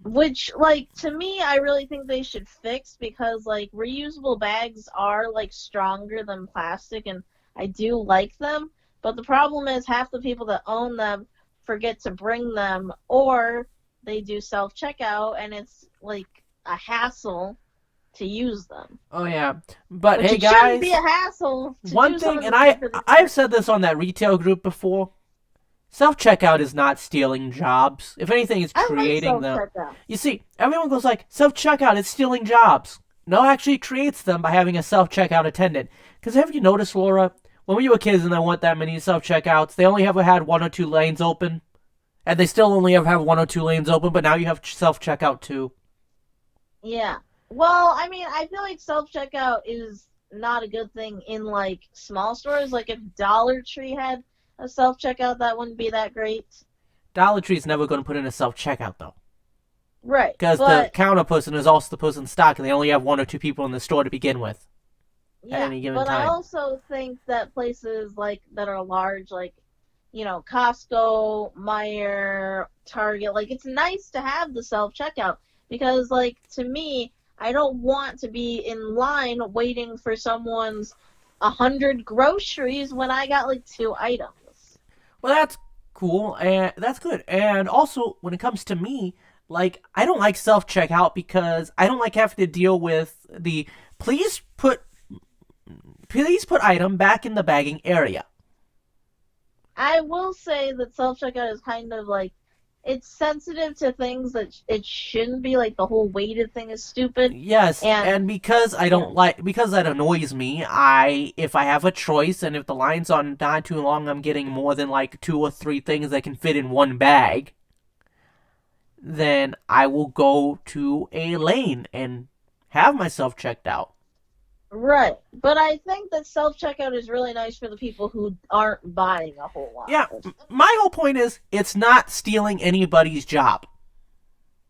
Speaker 1: Which, like, to me, I really think they should fix because, like, reusable bags are, like, stronger than plastic, and I do like them. But the problem is half the people that own them forget to bring them, or they do self checkout, and it's, like, a hassle to use them.
Speaker 2: Oh yeah. But
Speaker 1: Which
Speaker 2: hey
Speaker 1: it shouldn't be
Speaker 2: guys,
Speaker 1: a hassle to
Speaker 2: one
Speaker 1: do
Speaker 2: thing,
Speaker 1: something
Speaker 2: and
Speaker 1: that's good for the
Speaker 2: I've
Speaker 1: environment.
Speaker 2: said this on that retail group before. Self checkout is not stealing jobs. If anything, it's
Speaker 1: I like
Speaker 2: creating
Speaker 1: self
Speaker 2: them.
Speaker 1: checkout.
Speaker 2: You see, everyone goes like, self checkout is stealing jobs. No, actually, it creates them by having a self checkout attendant. Because have you noticed, Laura, when we were kids and there weren't that many self checkouts, they only ever had one or two lanes open, and they still only ever have one or two lanes open. But now you have self checkout too.
Speaker 1: Yeah. Well, I mean, I feel like self checkout is not a good thing in like small stores. Like if Dollar Tree had a self checkout, that wouldn't be that great.
Speaker 2: Dollar Tree's never going to put in a self checkout though,
Speaker 1: Right.
Speaker 2: because the
Speaker 1: But
Speaker 2: counter person is also the person in stock, and they only have one or two people in the store to begin with at
Speaker 1: yeah,
Speaker 2: any given
Speaker 1: but I
Speaker 2: time.
Speaker 1: also think that places like that are large, like Costco, Meijer, Target, like it's nice to have the self checkout because, like, to me, I don't want to be in line waiting for someone's 100 groceries when I got like two items.
Speaker 2: Well, that's cool and that's good. And also, when it comes to me, like I don't like self checkout because I don't like having to deal with the please put please put item back in the bagging area.
Speaker 1: I will say that self checkout is kind of like it's sensitive to things that it shouldn't be. Like the whole weighted thing is stupid,
Speaker 2: Yes,
Speaker 1: and
Speaker 2: and because I
Speaker 1: yeah,
Speaker 2: don't like because that annoys me, I if I have a choice and if the line's on not too long, I'm getting more than like two or three things that can fit in one bag, then I will go to a lane and have myself checked out.
Speaker 1: right. But I think that self checkout is really nice for the people who aren't buying a whole lot
Speaker 2: Yeah,
Speaker 1: of stuff.
Speaker 2: my whole point is it's not stealing anybody's job.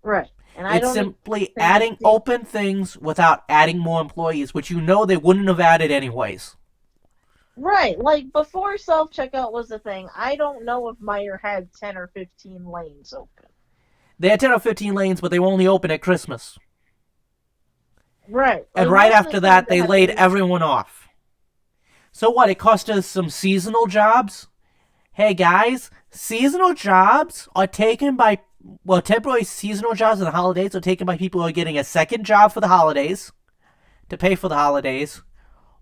Speaker 1: Right. And I
Speaker 2: It's
Speaker 1: don't even
Speaker 2: simply
Speaker 1: think it's
Speaker 2: adding open things without adding more employees, which you know they wouldn't have added anyways.
Speaker 1: right. Like before self checkout was a thing, I don't know if Meijer had 10 or 15 lanes open.
Speaker 2: They had 10 or 15 lanes, but they were only open at Christmas.
Speaker 1: Right.
Speaker 2: And
Speaker 1: Like
Speaker 2: right
Speaker 1: most of
Speaker 2: after
Speaker 1: the times
Speaker 2: that,
Speaker 1: they
Speaker 2: they
Speaker 1: had
Speaker 2: laid
Speaker 1: 8.
Speaker 2: everyone off. So what? It cost us some seasonal jobs? Hey guys, seasonal jobs are taken by, well, temporary seasonal jobs in the holidays are taken by people who are getting a second job for the holidays to pay for the holidays,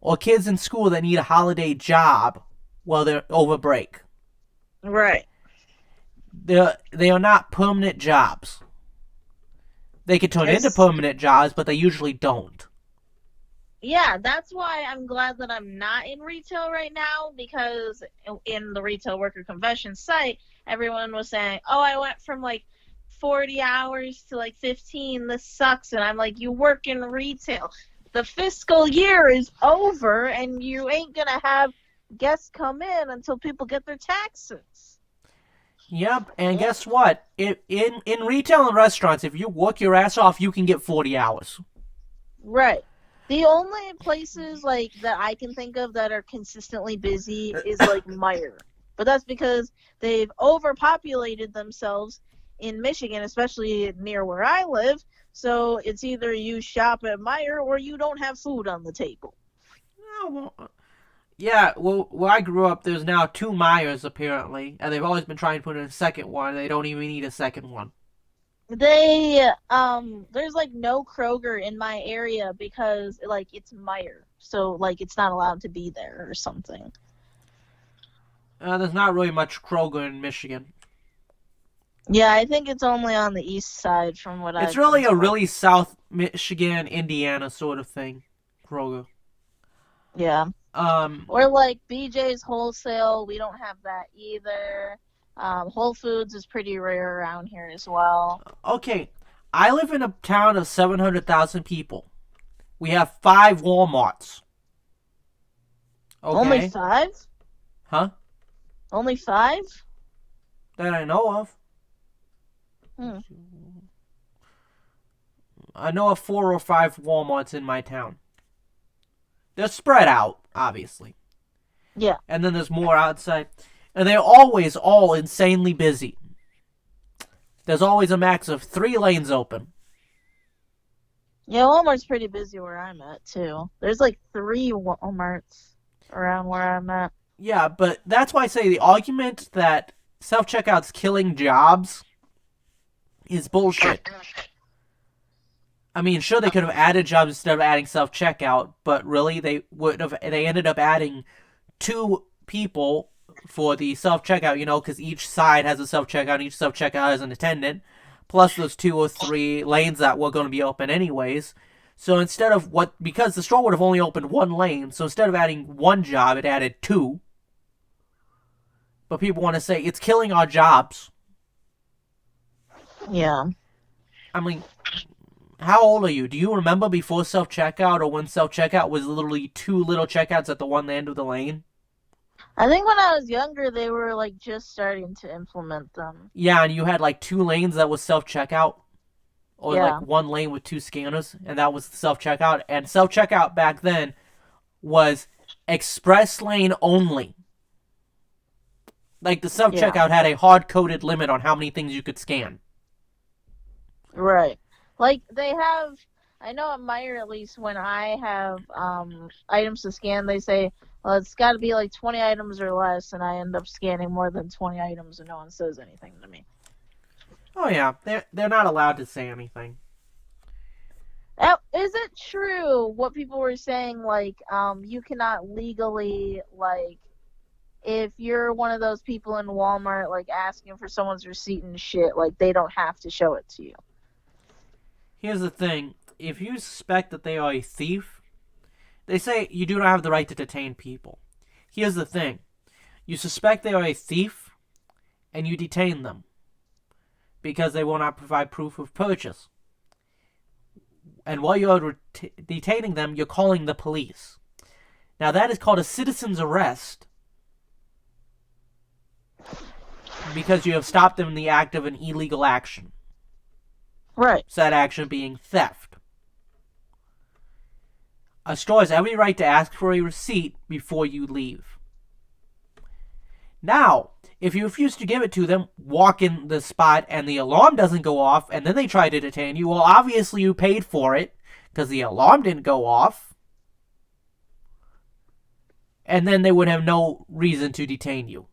Speaker 2: or kids in school that need a holiday job while they're over break.
Speaker 1: Right.
Speaker 2: They are not permanent jobs. They can turn into
Speaker 1: It's
Speaker 2: permanent jobs, but they usually don't.
Speaker 1: Yeah, that's why I'm glad that I'm not in retail right now because in the retail worker convention site, everyone was saying, "Oh, I went from like 40 hours to like 15. This sucks." And I'm like, "You work in retail. The fiscal year is over and you ain't going to have guests come in until people get their taxes."
Speaker 2: Yep, and guess what? In retail and restaurants, if you work your ass off, you can get 40 hours.
Speaker 1: Right. The only places like that I can think of that are consistently busy is like Meijer. But that's because they've overpopulated themselves in Michigan, especially near where I live. So it's either you shop at Meijer or you don't have food on the table.
Speaker 2: Oh, well, yeah, well, where I grew up, there's now two Myers apparently, and they've always been trying to put in a second one. They don't even need a second one.
Speaker 1: There's like no Kroger in my area because like it's Meijer. So like it's not allowed to be there or something.
Speaker 2: There's not really much Kroger in Michigan.
Speaker 1: Yeah, I think it's only on the east side from what
Speaker 2: It's
Speaker 1: I've been
Speaker 2: really a
Speaker 1: told.
Speaker 2: really South Michigan, Indiana sort of thing, Kroger.
Speaker 1: Yeah.
Speaker 2: Um,
Speaker 1: Or like BJ's Wholesale, we don't have that either. Whole Foods is pretty rare around here as well.
Speaker 2: okay, I live in a town of 700,000 people. We have 5 Walmarts.
Speaker 1: Only
Speaker 2: Okay,
Speaker 1: five?
Speaker 2: huh?
Speaker 1: Only five?
Speaker 2: That I know of.
Speaker 1: Hmm.
Speaker 2: I know of 4 or 5 Walmarts in my town. They're spread out, obviously.
Speaker 1: Yeah.
Speaker 2: And then there's more outside. And they're always all insanely busy. There's always a max of 3 lanes open.
Speaker 1: Yeah, Walmart's pretty busy where I'm at too. There's like three Walmarts around where I'm at.
Speaker 2: Yeah, but that's why I say the argument that self checkout's killing jobs is bullshit. I mean, sure they could have added jobs instead of adding self checkout, but really they ended up adding 2 people for the self checkout, because each side has a self checkout, each self checkout has an attendant, plus those 2 or 3 lanes that were going to be open anyways. So instead of because the store would have only opened 1 lane, so instead of adding 1 job, it added 2. But people want to say it's killing our jobs.
Speaker 1: Yeah.
Speaker 2: I mean, how old are you? Do you remember before self checkout or when self checkout was literally 2 little checkouts at the one end of the lane?
Speaker 1: I think when I was younger, they were like just starting to implement them.
Speaker 2: Yeah, and you had like 2 lanes that was self checkout, or like
Speaker 1: Yeah.
Speaker 2: 1 lane with 2 scanners, and that was self checkout. And self checkout back then was express lane only. Like the self
Speaker 1: Yeah.
Speaker 2: checkout had a hard coded limit on how many things you could scan.
Speaker 1: Right. Like they have, I know at Meyer at least when I have items to scan, they say, well, it's got to be like 20 items or less, and I end up scanning more than 20 items, and no one says anything to me.
Speaker 2: Oh yeah, they're not allowed to say anything.
Speaker 1: Now, is it true what people were saying? Like, you cannot legally like if you're one of those people in Walmart like asking for someone's receipt and shit, like they don't have to show it to you.
Speaker 2: Here's the thing: if you suspect that they are a thief, they say you do not have the right to detain people. Here's the thing: you suspect they are a thief, and you detain them because they will not provide proof of purchase. And while you're detaining them, you're calling the police. Now, that is called a citizen's arrest because you have stopped them in the act of an illegal action.
Speaker 1: Right.
Speaker 2: Said action being theft. A store has every right to ask for a receipt before you leave. Now, if you refuse to give it to them, walk in the spot, and the alarm doesn't go off, and then they try to detain you, well, obviously you paid for it because the alarm didn't go off. And then they would have no reason to detain you.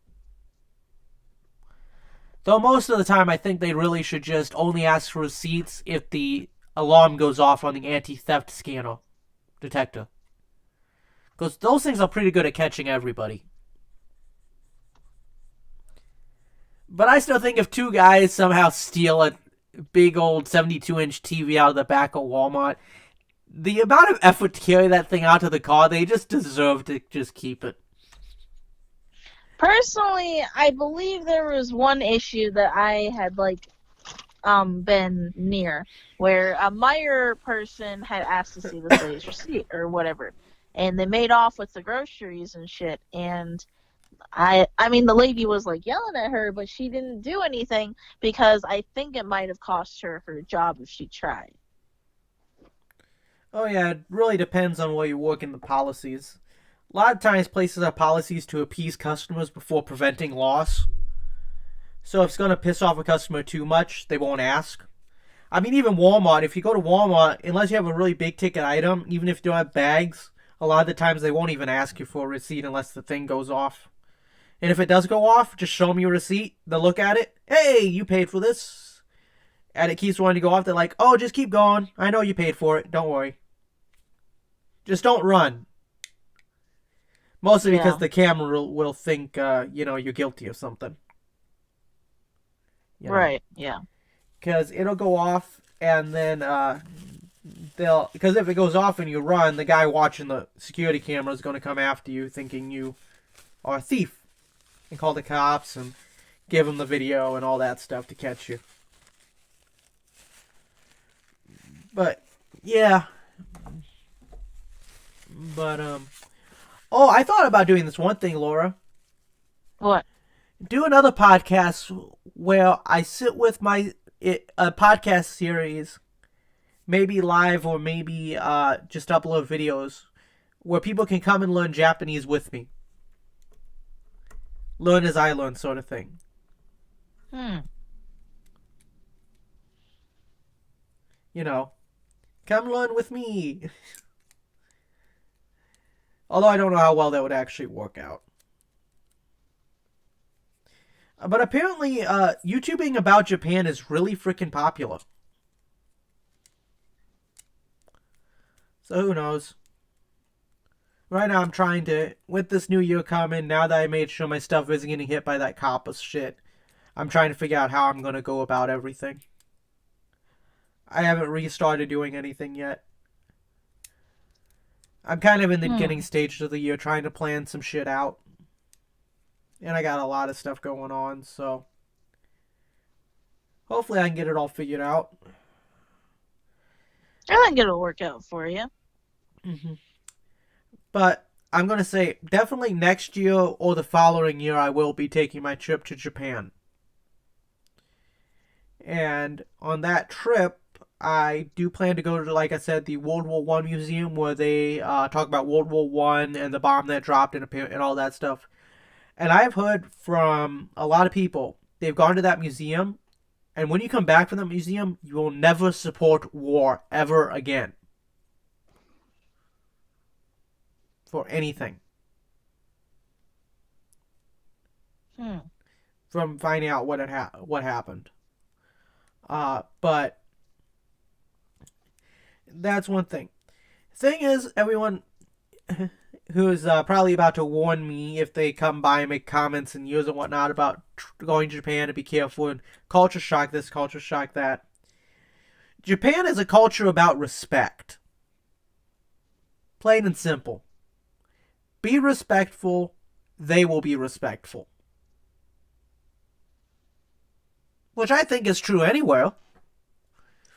Speaker 2: Though most of the time, I think they really should just only ask for receipts if the alarm goes off on the anti-theft scanner detector. Because those things are pretty good at catching everybody. But I still think if 2 guys somehow steal a big old 72-inch TV out of the back of Walmart, the amount of effort to carry that thing out to the car, they just deserve to just keep it.
Speaker 1: Personally, I believe there was one issue that I had like been near where a Meyer person had asked to see this lady's receipt or whatever, and they made off with the groceries and shit. And I mean, the lady was like yelling at her, but she didn't do anything because I think it might have cost her her job if she tried.
Speaker 2: Oh yeah, it really depends on where you work in the policies. A lot of times places have policies to appease customers before preventing loss. So if it's going to piss off a customer too much, they won't ask. I mean, even Walmart, if you go to Walmart, unless you have a really big ticket item, even if you don't have bags, a lot of the times they won't even ask you for a receipt unless the thing goes off. And if it does go off, just show them your receipt. They'll look at it. Hey, you paid for this. And it keeps wanting to go off. They're like, oh, just keep going. I know you paid for it. Don't worry. Just don't run. Mostly because
Speaker 1: Yeah.
Speaker 2: the camera will think, you're guilty of something. you know,
Speaker 1: Right. Yeah.
Speaker 2: because it'll go off and then they'll, because if it goes off and you run, the guy watching the security camera is going to come after you thinking you are a thief and call the cops and give them the video and all that stuff to catch you. But yeah, but oh, I thought about doing this one thing, Laura.
Speaker 1: What?
Speaker 2: Do another podcast where I sit with a podcast series, maybe live or maybe just upload videos where people can come and learn Japanese with me. Learn as I learn, sort of thing.
Speaker 1: Hmm.
Speaker 2: You know, come learn with me. Although I don't know how well that would actually work out. But apparently, YouTubing about Japan is really freaking popular. So who knows? Right now, I'm trying to, with this new year coming, now that I made sure my stuff isn't getting hit by that COPPA shit, I'm trying to figure out how I'm going to go about everything. I haven't restarted doing anything yet. I'm kind of in the beginning stages of the year trying to plan some shit out. And I got a lot of stuff going on, so hopefully I can get it all figured out.
Speaker 1: I think it'll work out for you.
Speaker 2: Mm-hmm. But I'm going to say definitely next year or the following year I will be taking my trip to Japan. And on that trip, I do plan to go to, like I said, the World War One museum where they talk about World War One and the bomb that dropped and all that stuff. And I've heard from a lot of people, they've gone to that museum, and when you come back from the museum, you will never support war ever again. For anything. From finding out what happened. But that's one thing. Thing is, everyone who is probably about to warn me if they come by and make comments and news and whatnot about going to Japan to be careful and culture shock this, culture shock that. Japan is a culture about respect. Plain and simple. Be respectful, they will be respectful. Which I think is true anywhere.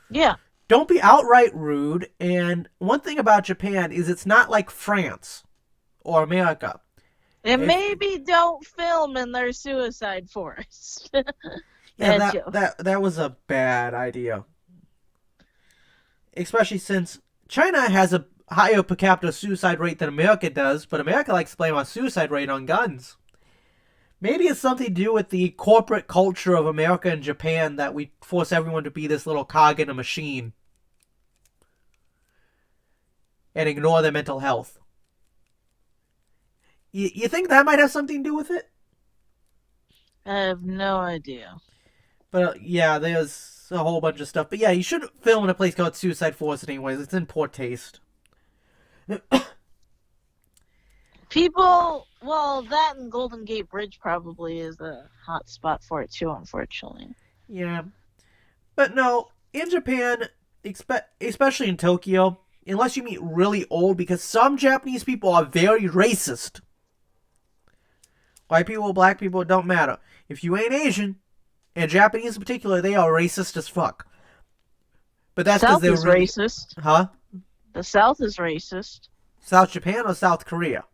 Speaker 1: Yeah.
Speaker 2: Don't be outright rude, and one thing about Japan is it's not like France or America.
Speaker 1: And maybe don't film in their suicide forest.
Speaker 2: Yeah, that was a bad idea. Especially since China has a higher per capita suicide rate than America does, but America likes to blame our suicide rate on guns. Maybe it's something to do with the corporate culture of America and Japan that we force everyone to be this little cog in a machine and ignore their mental health. You think that might have something to do with it?
Speaker 1: I have no idea.
Speaker 2: But yeah, there's a whole bunch of stuff. But yeah, you shouldn't film in a place called Suicide Forest anyways. It's in poor taste.
Speaker 1: People, well, that and Golden Gate Bridge probably is a hot spot for it too, unfortunately.
Speaker 2: Yeah. But no, in Japan, especially in Tokyo, unless you meet really old, because some Japanese people are very racist. White people, black people, it don't matter. If you ain't Asian, and Japanese in particular, they are racist as fuck. But that's because they're really
Speaker 1: racist.
Speaker 2: Huh?
Speaker 1: The South is racist.
Speaker 2: South Japan or South Korea?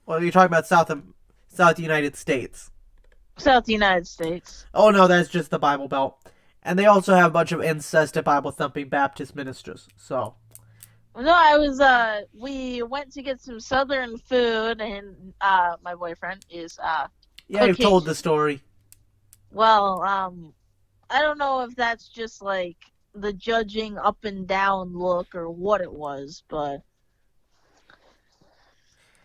Speaker 2: Or are you talking about South United States?
Speaker 1: South United States.
Speaker 2: Oh no, that's just the Bible Belt. And they also have a bunch of incest Bible thumping Baptist ministers. So
Speaker 1: No, we went to get some Southern food, and my boyfriend is
Speaker 2: yeah, you've told the story.
Speaker 1: Well, I don't know if that's just like the judging up and down look or what it was, but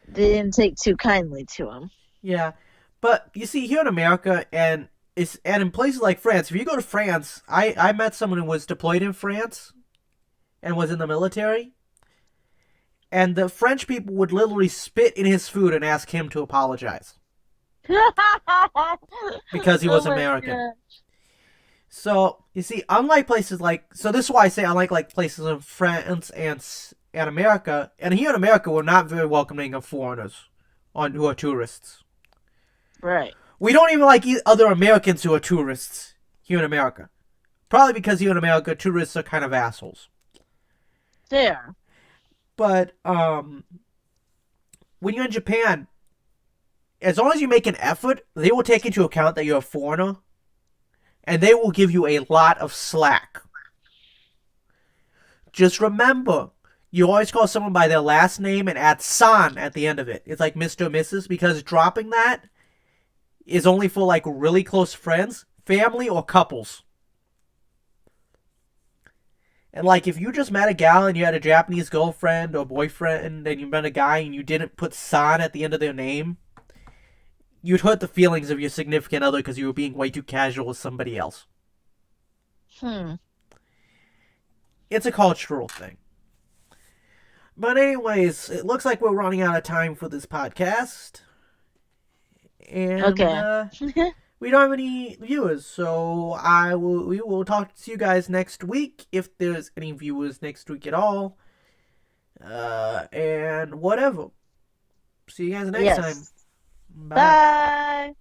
Speaker 1: they didn't take too kindly to him.
Speaker 2: Yeah, but you see, here in America and in places like France, if you go to France, I met someone who was deployed in France and was in the military, and the French people would literally spit in his food and ask him to apologize. because he
Speaker 1: Oh
Speaker 2: was
Speaker 1: my
Speaker 2: American.
Speaker 1: god.
Speaker 2: So you see, unlike places like, so this is why I say unlike like places in France and America, and here in America, we're not very welcoming of foreigners on who are tourists.
Speaker 1: Right.
Speaker 2: We don't even like other Americans who are tourists here in America. Probably because here in America, tourists are kind of assholes.
Speaker 1: There.
Speaker 2: But when you're in Japan, as long as you make an effort, they will take into account that you're a foreigner, and they will give you a lot of slack. Just remember, you always call someone by their last name and add san at the end of it. It's like Mr. or Mrs. because dropping that is only for like really close friends, family, or couples. And like if you just met a gal and you had a Japanese girlfriend or boyfriend and you met a guy and you didn't put san at the end of their name, you'd hurt the feelings of your significant other because you were being way too casual with somebody else.
Speaker 1: Hmm.
Speaker 2: It's a cultural thing. But anyways, it looks like we're running out of time for this podcast. And
Speaker 1: Okay.
Speaker 2: we don't have any viewers, so we will talk to you guys next week if there's any viewers next week at all. And whatever. See you guys next time.
Speaker 1: Yes.
Speaker 2: Bye.
Speaker 1: Bye.